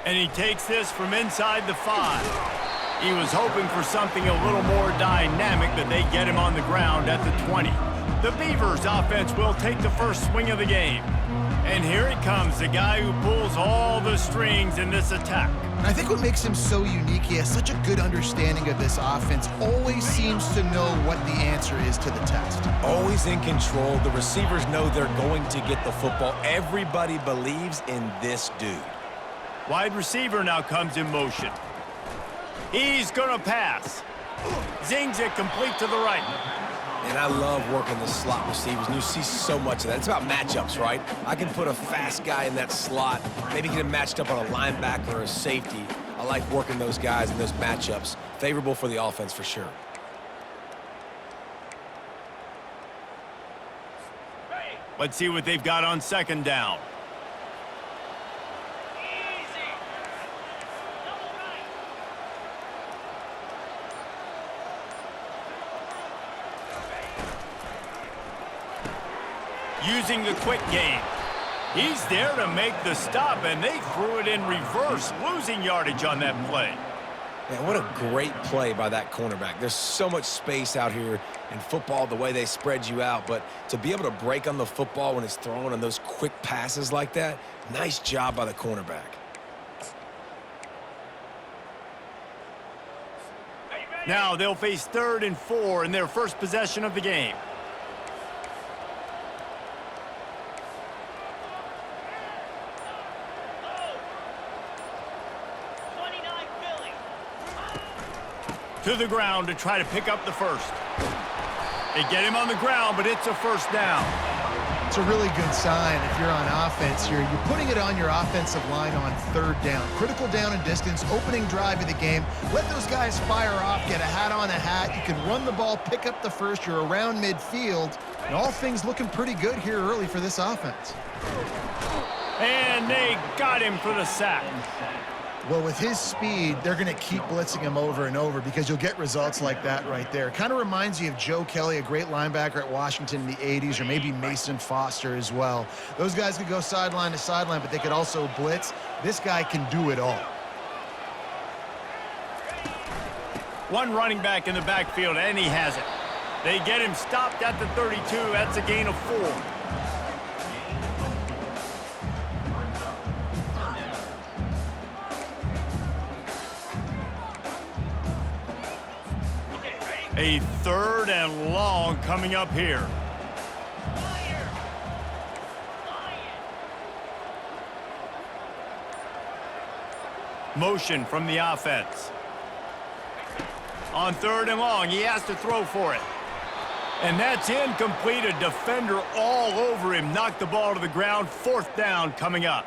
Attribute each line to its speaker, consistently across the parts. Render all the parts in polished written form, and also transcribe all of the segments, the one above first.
Speaker 1: And he takes this from inside the 5. He was hoping for something a little more dynamic, but they get him on the ground at the 20. The Beavers offense will take the first swing of the game. And here he comes, the guy who pulls all the strings in this attack.
Speaker 2: I think what makes him so unique, he has such a good understanding of this offense, always seems to know what the answer is to the test.
Speaker 3: Always in control. The receivers know they're going to get the football. Everybody believes in this dude.
Speaker 1: Wide receiver now comes in motion. He's going to pass. Zings it complete to the right.
Speaker 3: And I love working the slot receivers, and you see so much of that. It's about matchups, right? I can put a fast guy in that slot, maybe get him matched up on a linebacker or a safety. I like working those guys in those matchups. Favorable for the offense for sure.
Speaker 1: Let's see what they've got on second down. Using the quick game. He's there to make the stop, and they threw it in reverse, losing yardage on that play.
Speaker 3: Man, what a great play by that cornerback. There's so much space out here in football, the way they spread you out, but to be able to break on the football when it's thrown on those quick passes like that, nice job by the cornerback.
Speaker 1: Now they'll face 3rd and 4 in their first possession of the game. To the ground to try to pick up the first. They get him on the ground, but it's a first down.
Speaker 2: It's a really good sign if you're on offense here. You're putting it on your offensive line on 3rd down. Critical down and distance, opening drive of the game. Let those guys fire off, get a hat on a hat. You can run the ball, pick up the first. You're around midfield. And all things looking pretty good here early for this offense.
Speaker 1: And they got him for the sack.
Speaker 2: Well, with his speed, they're going to keep blitzing him over and over because you'll get results like that right there. It kind of reminds you of Joe Kelly, a great linebacker at Washington in the 80s, or maybe Mason Foster as well. Those guys could go sideline to sideline, but they could also blitz. This guy can do it all.
Speaker 1: One running back in the backfield, and he has it. They get him stopped at the 32. That's a gain of 4. A 3rd and long coming up here. Motion from the offense. On 3rd and long, he has to throw for it. And that's incomplete. A defender all over him. Knocked the ball to the ground. 4th down coming up.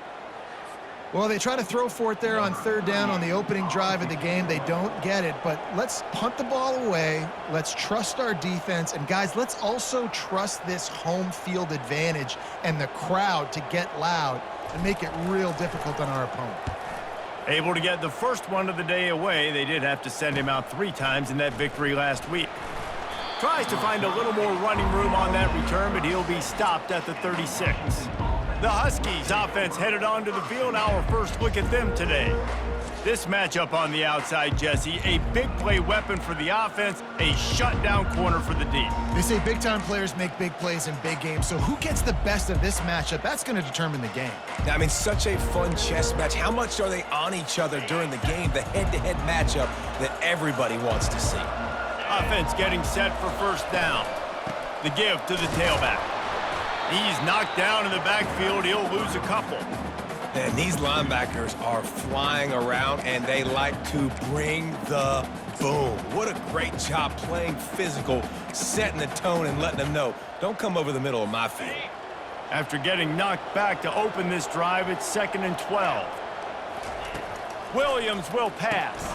Speaker 2: Well, they try to throw for it there on 3rd down on the opening drive of the game. They don't get it, but let's punt the ball away. Let's trust our defense. And, guys, let's also trust this home field advantage and the crowd to get loud and make it real difficult on our opponent.
Speaker 1: Able to get the first one of the day away. They did have to send him out 3 times in that victory last week. Tries to find a little more running room on that return, but he'll be stopped at the 36. The Huskies offense headed onto the field. Our first look at them today. This matchup on the outside, Jesse, a big play weapon for the offense, a shutdown corner for the D.
Speaker 2: They say big-time players make big plays in big games, so who gets the best of this matchup? That's going to determine the game.
Speaker 3: I mean, such a fun chess match. How much are they on each other during the game, the head-to-head matchup that everybody wants to see?
Speaker 1: Offense getting set for first down. The give to the tailback. He's knocked down in the backfield. He'll lose a couple.
Speaker 3: And these linebackers are flying around, and they like to bring the boom. What a great job playing physical, setting the tone and letting them know, don't come over the middle of my field.
Speaker 1: After getting knocked back to open this drive, it's 2nd and 12. Williams will pass.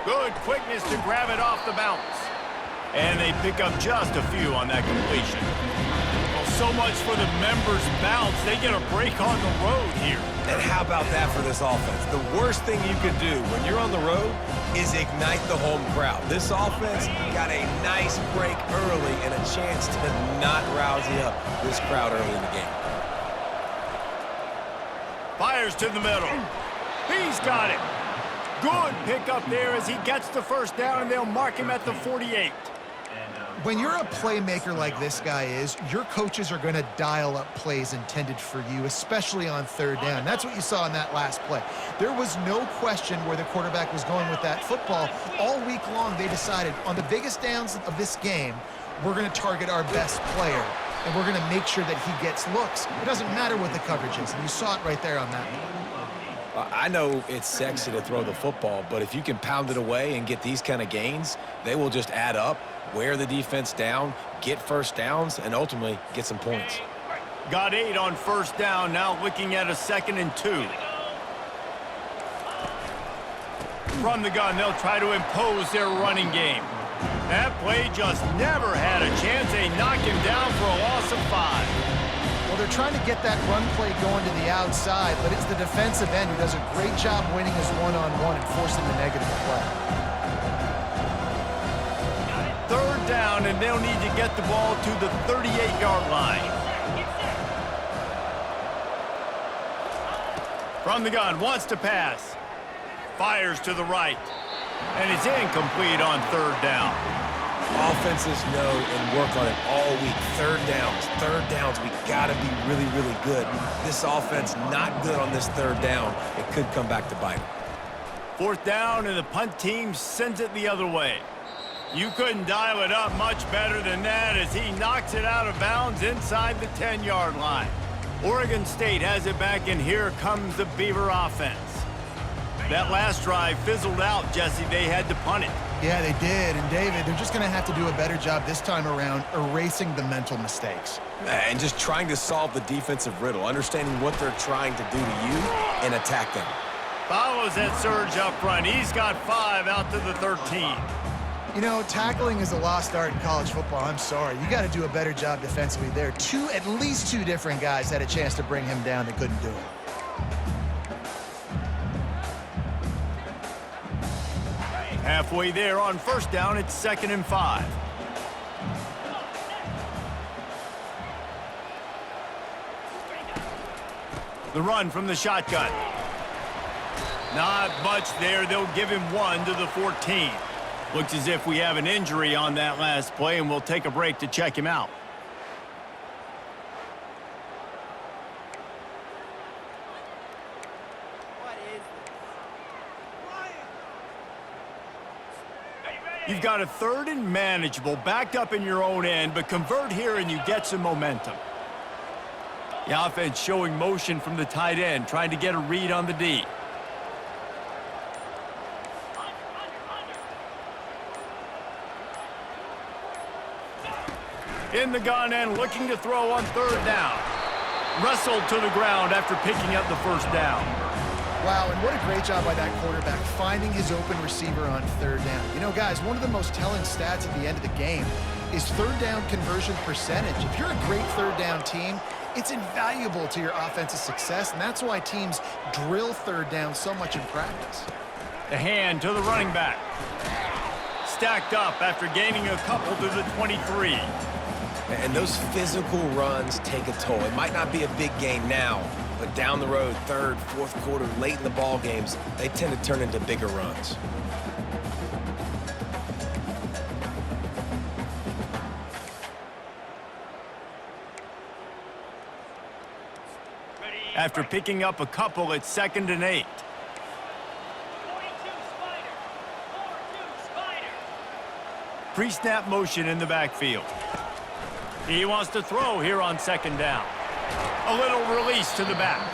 Speaker 1: Good quickness to grab it off the bounce. And they pick up just a few on that completion. Well, so much for the members' bounce. They get a break on the road here.
Speaker 3: And how about that for this offense? The worst thing you could do when you're on the road is ignite the home crowd. This offense got a nice break early and a chance to not rousing up this crowd early in the game.
Speaker 1: Fires to the middle. He's got it. Good pickup there as he gets the first down, and they'll mark him at the 48.
Speaker 2: When you're a playmaker like this guy is, your coaches are going to dial up plays intended for you, especially on third down. That's what you saw in that last play. There was no question where the quarterback was going with that football. All week long, they decided on the biggest downs of this game, we're going to target our best player, and we're going to make sure that he gets looks. It doesn't matter what the coverage is, and you saw it right there on that one.
Speaker 3: I know it's sexy to throw the football, but if you can pound it away and get these kind of gains, they will just add up, wear the defense down, get first downs, and ultimately get some points.
Speaker 1: Got 8 on first down, now looking at a 2nd and 2. From the gun, they'll try to impose their running game. That play just never had a chance. They knock him down for a loss of 5.
Speaker 2: Well, they're trying to get that run play going to the outside, but it's the defensive end who does a great job winning his one-on-one and forcing the negative play.
Speaker 1: 3rd down, and they'll need to get the ball to the 38-yard line. From the gun, wants to pass. Fires to the right. And it's incomplete on 3rd down.
Speaker 3: Offenses know and work on it all week. Third downs, we gotta be really, really good. This offense not good on this 3rd down. It could come back to bite them.
Speaker 1: 4th down, and the punt team sends it the other way. You couldn't dial it up much better than that as he knocks it out of bounds inside the 10-yard line. Oregon State has it back, and here comes the Beaver offense. That last drive fizzled out, Jesse. They had to punt it.
Speaker 2: Yeah, they did. And, David, they're just going to have to do a better job this time around erasing the mental mistakes.
Speaker 3: And just trying to solve the defensive riddle, understanding what they're trying to do to you and attack them.
Speaker 1: Follows that surge up front. He's got 5 out to the 13.
Speaker 2: You know, tackling is a lost art in college football. I'm sorry. You got to do a better job defensively there. At least two different guys had a chance to bring him down. They couldn't do it.
Speaker 1: Halfway there on first down, it's 2nd and 5. The run from the shotgun. Not much there. They'll give him 1 to the 14. Looks as if we have an injury on that last play, and we'll take a break to check him out. You've got a 3rd and manageable, backed up in your own end, but convert here and you get some momentum. The offense showing motion from the tight end, trying to get a read on the D. In the gun and looking to throw on 3rd down. Wrestled to the ground after picking up the first down.
Speaker 2: Wow, and what a great job by that quarterback finding his open receiver on 3rd down. You know, guys, one of the most telling stats at the end of the game is 3rd down conversion percentage. If you're a great 3rd down team, it's invaluable to your offensive success, and that's why teams drill 3rd down so much in practice.
Speaker 1: The hand to the running back. Stacked up after gaining a couple to the 23.
Speaker 3: And those physical runs take a toll. It might not be a big gain now, but down the road, 3rd, 4th quarter, late in the ball games, they tend to turn into bigger runs.
Speaker 1: After picking up a couple, it's 2nd and 8. Pre-snap motion in the backfield. He wants to throw here on 2nd down. A little release to the back.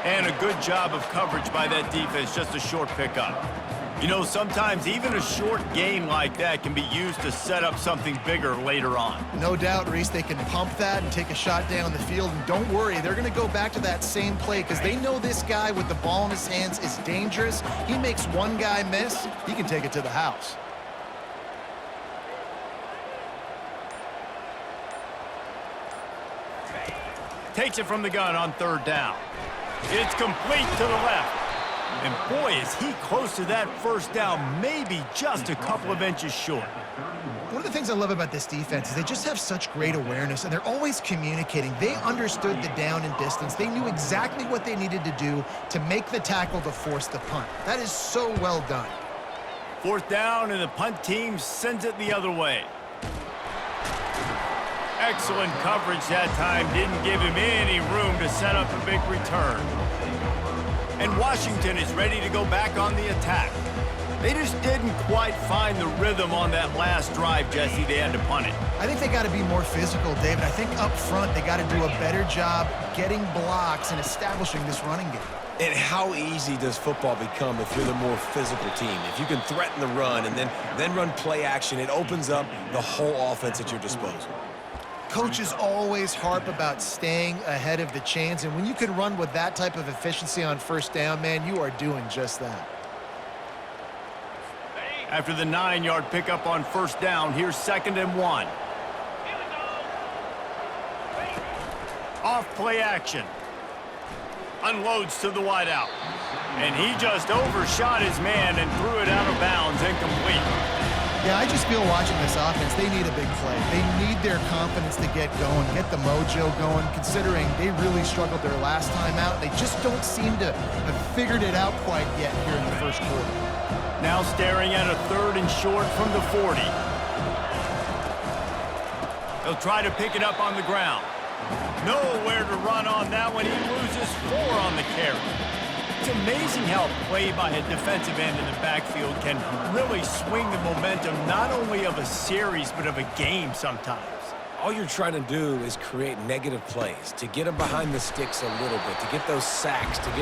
Speaker 1: And a good job of coverage by that defense, just a short pickup. You know, sometimes even a short gain like that can be used to set up something bigger later on.
Speaker 2: No doubt, Reese, they can pump that and take a shot down the field. And don't worry, they're going to go back to that same play because they know this guy with the ball in his hands is dangerous. He makes one guy miss, he can take it to the house.
Speaker 1: Takes it from the gun on 3rd down. It's complete to the left. And boy, is he close to that first down, maybe just a couple of inches short.
Speaker 2: One of the things I love about this defense is they just have such great awareness, and they're always communicating. They understood the down and distance. They knew exactly what they needed to do to make the tackle to force the punt. That is so well done.
Speaker 1: Fourth down, and the punt team sends it the other way. Excellent coverage that time. Didn't give him any room to set up a big return. And Washington is ready to go back on the attack. They just didn't quite find the rhythm on that last drive, Jesse. They had to punt it.
Speaker 2: I think they got to be more physical, David. I think up front they got to do a better job getting blocks and establishing this running game.
Speaker 3: And how easy does football become if you're the more physical team? If you can threaten the run and then run play action, it opens up the whole offense at your disposal.
Speaker 2: Coaches always harp about staying ahead of the chains, and when you can run with that type of efficiency on first down, man, you are doing just that.
Speaker 1: After the 9-yard pickup on first down, here's 2nd and 1. Off play action. Unloads to the wideout. And he just overshot his man and threw it out of bounds, incomplete.
Speaker 2: Yeah, I just feel watching this offense, they need a big play. They need their confidence to get going, get the mojo going, considering they really struggled their last time out. They just don't seem to have figured it out quite yet here in the first quarter.
Speaker 1: Now staring at a 3rd and short from the 40. He'll try to pick it up on the ground. Nowhere to run on that one. He loses 4 on the carry. It's amazing how a play by a defensive end in the backfield can really swing the momentum not only of a series but of a game sometimes.
Speaker 3: All you're trying to do is create negative plays, to get them behind the sticks a little bit, to get those sacks, to get